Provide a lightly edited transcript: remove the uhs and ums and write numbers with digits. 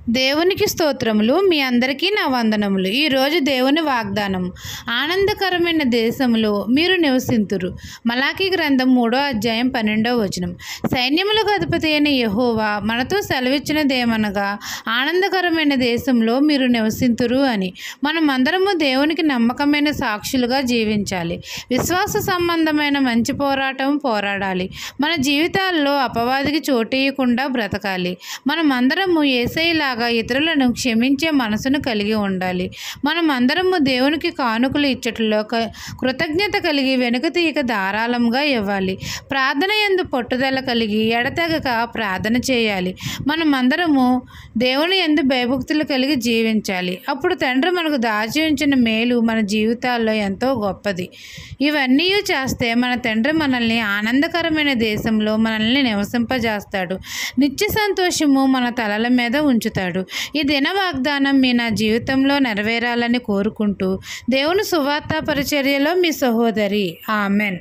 దేవునికి స్తోత్రములు. మీ అందరికీ నా వందనములు. ఈరోజు దేవుని వాగ్దానం, ఆనందకరమైన దేశంలో మీరు నివసింతురు. మలాకీ గ్రంథం 3వ అధ్యాయం 12వ వచనం. సైన్యములకు అధిపతి అయిన యెహోవా మనతో సెలవిచ్చినదేమనగా, ఆనందకరమైన దేశంలో మీరు నివసింతురు అని. మనమందరము దేవునికి నమ్మకమైన సాక్షులుగా జీవించాలి. విశ్వాస సంబంధమైన మంచి పోరాటం పోరాడాలి. మన జీవితాల్లో అపవాదికి చోటేయకుండా బ్రతకాలి. మనమందరము యేసయ్యలాగా ఇతరులను క్షమించే మనసును కలిగి ఉండాలి. మనమందరము దేవునికి కానుకలు ఇచ్చట్లో కృతజ్ఞత కలిగి వెనుక తీయక ధారాళంగా ఇవ్వాలి. ప్రార్థన యందు పట్టుదల కలిగి ఎడతెగక ప్రార్థన చేయాలి. మనమందరము దేవుని యందు భయభక్తులు కలిగి జీవించాలి. అప్పుడు తండ్రి మనకు దాచి ఉంచిన మేలు మన జీవితాల్లో ఎంతో గొప్పది. ఇవన్నీ చేస్తే మన తండ్రి మనల్ని ఆనందకరమైన దేశంలో మనల్ని నివసింపజేస్తాడు. నిత్య సంతోషము మన తలల మీద ఉంచుతాడు. ఈ దిన వాగ్దానం నా జీవితంలో నెరవేరాలని కోరుకుంటూ, దేవుని సువార్త పరిచర్యలో మీ సహోదరి. ఆమెన్.